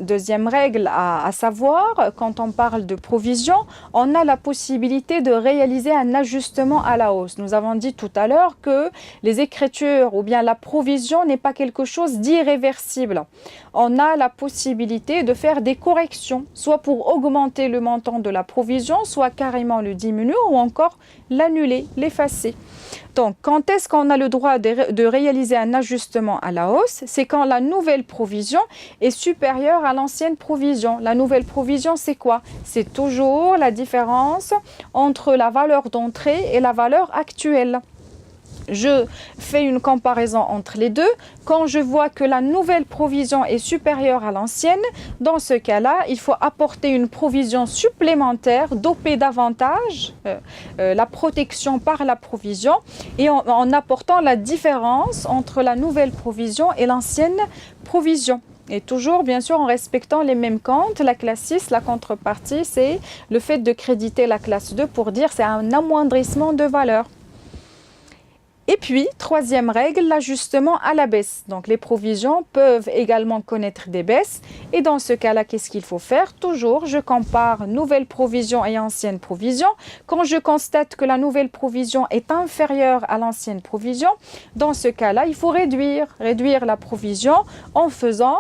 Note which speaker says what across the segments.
Speaker 1: Deuxième règle à savoir, quand on parle de provision, on a la possibilité de réaliser un ajustement à la hausse. Nous avons dit tout à l'heure que les écritures ou bien la provision n'est pas quelque chose d'irréversible. On a la possibilité de faire des corrections, soit pour augmenter le montant de la provision, soit carrément le diminuer ou encore l'annuler, l'effacer. Donc, quand est-ce qu'on a le droit de réaliser un ajustement à la hausse? C'est quand la nouvelle provision est supérieure à l'ancienne provision. La nouvelle provision, c'est quoi? C'est toujours la différence entre la valeur d'entrée et la valeur actuelle. Je fais une comparaison entre les deux. Quand je vois que la nouvelle provision est supérieure à l'ancienne, dans ce cas-là, il faut apporter une provision supplémentaire, doper davantage la protection par la provision et en apportant la différence entre la nouvelle provision et l'ancienne provision. Et toujours, bien sûr, en respectant les mêmes comptes. La classe 6, la contrepartie, c'est le fait de créditer la classe 2 pour dire c'est un amoindrissement de valeur. Et puis, troisième règle, l'ajustement à la baisse. Donc, les provisions peuvent également connaître des baisses. Et dans ce cas-là, qu'est-ce qu'il faut faire? Toujours, je compare nouvelle provision et ancienne provision. Quand je constate que la nouvelle provision est inférieure à l'ancienne provision, dans ce cas-là, il faut réduire la provision en faisant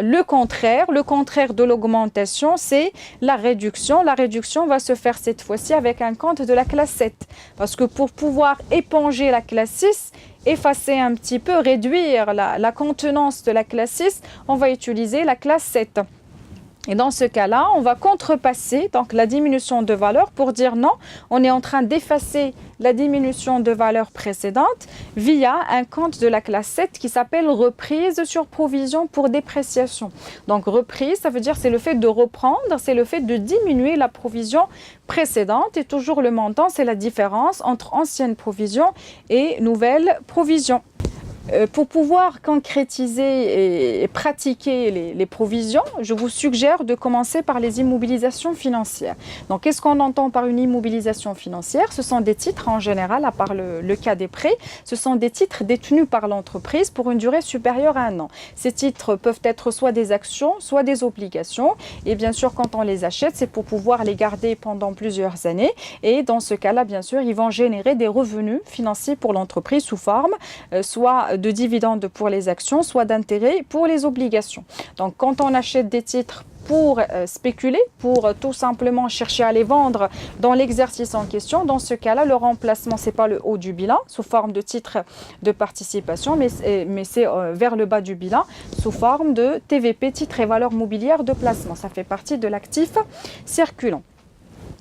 Speaker 1: le contraire. Le contraire de l'augmentation, c'est la réduction. La réduction va se faire cette fois-ci avec un compte de la classe 7. Parce que pour pouvoir éponger la classe 6, effacer un petit peu, réduire la contenance de la classe 6, on va utiliser la classe 7. Et dans ce cas-là, on va contrepasser donc la diminution de valeur pour dire non, on est en train d'effacer la diminution de valeur précédente via un compte de la classe 7 qui s'appelle reprise sur provision pour dépréciation. Donc reprise, ça veut dire c'est le fait de reprendre, c'est le fait de diminuer la provision précédente et toujours le montant, c'est la différence entre ancienne provision et nouvelle provision. Pour pouvoir concrétiser et pratiquer les provisions, je vous suggère de commencer par les immobilisations financières. Donc, qu'est-ce qu'on entend par une immobilisation financière? Ce sont des titres en général, à part le cas des prêts, ce sont des titres détenus par l'entreprise pour une durée supérieure à 1 an. Ces titres peuvent être soit des actions, soit des obligations. Et bien sûr, quand on les achète, c'est pour pouvoir les garder pendant plusieurs années. Et dans ce cas-là, bien sûr, ils vont générer des revenus financiers pour l'entreprise sous forme soit de dividendes pour les actions, soit d'intérêts pour les obligations. Donc, quand on achète des titres pour spéculer, pour tout simplement chercher à les vendre dans l'exercice en question, dans ce cas-là, le remplacement, ce n'est pas le haut du bilan, sous forme de titre de participation, mais c'est vers le bas du bilan, sous forme de TVP, titre et valeur mobilière de placement. Ça fait partie de l'actif circulant.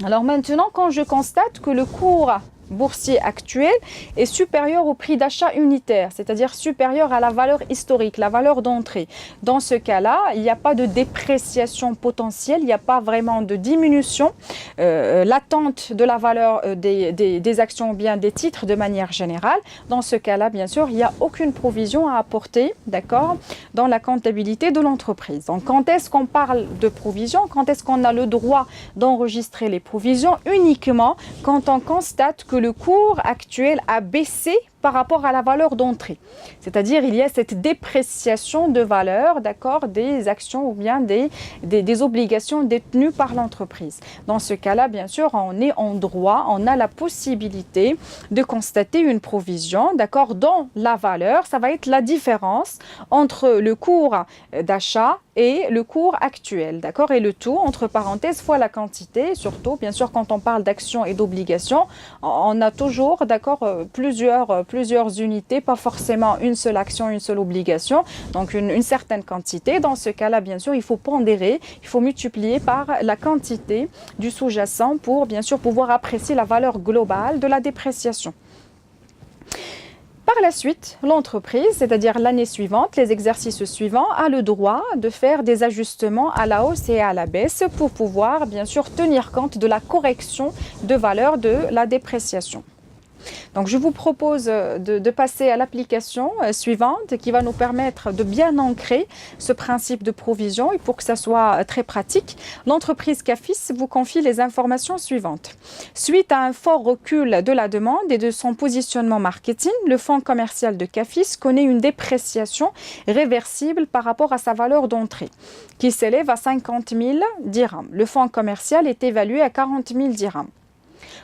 Speaker 1: Alors maintenant, quand je constate que le cours boursier actuel est supérieur au prix d'achat unitaire, c'est-à-dire supérieur à la valeur historique, la valeur d'entrée. Dans ce cas-là, il n'y a pas de dépréciation potentielle, il n'y a pas vraiment de diminution latente de la valeur des actions ou bien des titres de manière générale. Dans ce cas-là, bien sûr, il n'y a aucune provision à apporter, d'accord, dans la comptabilité de l'entreprise. Donc, quand est-ce qu'on parle de provision? Quand est-ce qu'on a le droit d'enregistrer les provisions? Uniquement quand on constate que le cours actuel a baissé par rapport à la valeur d'entrée. C'est-à-dire, il y a cette dépréciation de valeur, d'accord, des actions ou bien des obligations détenues par l'entreprise. Dans ce cas-là, bien sûr, on est en droit, on a la possibilité de constater une provision, d'accord, dont la valeur, ça va être la différence entre le cours d'achat et le cours actuel, d'accord, et le tout, entre parenthèses, fois la quantité, surtout, bien sûr, quand on parle d'actions et d'obligations, on a toujours, d'accord, plusieurs unités, pas forcément une seule action, une seule obligation, donc une certaine quantité. Dans ce cas-là, bien sûr, il faut pondérer, il faut multiplier par la quantité du sous-jacent pour, bien sûr, pouvoir apprécier la valeur globale de la dépréciation. Par la suite, l'entreprise, c'est-à-dire l'année suivante, les exercices suivants, a le droit de faire des ajustements à la hausse et à la baisse pour pouvoir, bien sûr, tenir compte de la correction de valeur de la dépréciation. Donc, je vous propose de passer à l'application suivante qui va nous permettre de bien ancrer ce principe de provision et pour que ça soit très pratique, l'entreprise CAFIS vous confie les informations suivantes. Suite à un fort recul de la demande et de son positionnement marketing, le fonds commercial de CAFIS connaît une dépréciation réversible par rapport à sa valeur d'entrée qui s'élève à 50 000 dirhams. Le fonds commercial est évalué à 40 000 dirhams.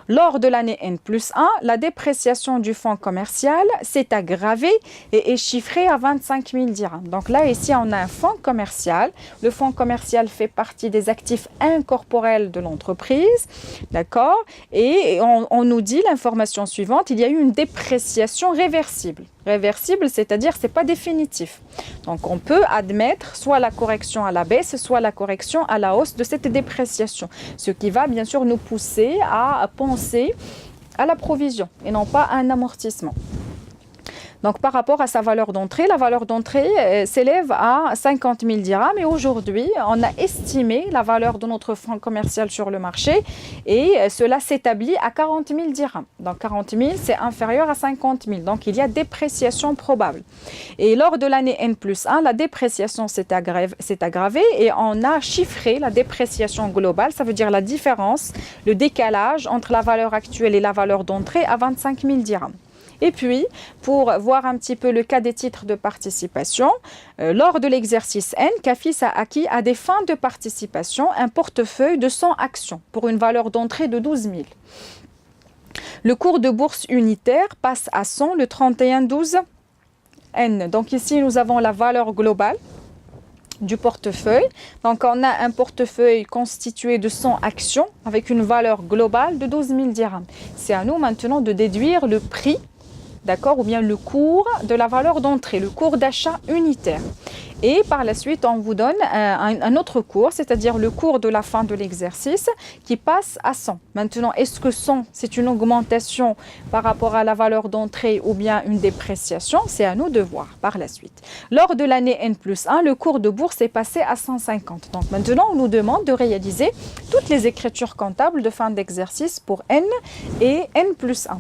Speaker 1: Lors de l'année N+1, la dépréciation du fonds commercial s'est aggravée et est chiffrée à 25 000 dirhams. Donc là, ici, on a un fonds commercial. Le fonds commercial fait partie des actifs incorporels de l'entreprise. D'accord? Et on nous dit l'information suivante, il y a eu une dépréciation réversible. Réversible, c'est-à-dire c'est pas définitif. Donc on peut admettre soit la correction à la baisse, soit la correction à la hausse de cette dépréciation. Ce qui va bien sûr nous pousser à penser à la provision et non pas à un amortissement. Donc, par rapport à sa valeur d'entrée, la valeur d'entrée s'élève à 50 000 dirhams et aujourd'hui, on a estimé la valeur de notre fonds commercial sur le marché et cela s'établit à 40 000 dirhams. Donc, 40 000, c'est inférieur à 50 000. Donc, il y a dépréciation probable. Et lors de l'année N+1, la dépréciation s'est aggravée et on a chiffré la dépréciation globale, ça veut dire la différence, le décalage entre la valeur actuelle et la valeur d'entrée à 25 000 dirhams. Et puis, pour voir un petit peu le cas des titres de participation, lors de l'exercice N, CAFIS a acquis à des fins de participation un portefeuille de 100 actions pour une valeur d'entrée de 12 000. Le cours de bourse unitaire passe à 100 le 31/12 N. Donc ici, nous avons la valeur globale du portefeuille. Donc, on a un portefeuille constitué de 100 actions avec une valeur globale de 12 000 dirhams. C'est à nous maintenant de déduire le prix, d'accord, ou bien le cours de la valeur d'entrée, le cours d'achat unitaire. Et par la suite, on vous donne un autre cours, c'est-à-dire le cours de la fin de l'exercice qui passe à 100. Maintenant, est-ce que 100, c'est une augmentation par rapport à la valeur d'entrée ou bien une dépréciation? C'est à nous de voir par la suite. Lors de l'année N+1, le cours de bourse est passé à 150. Donc maintenant, on nous demande de réaliser toutes les écritures comptables de fin d'exercice pour N et N+1.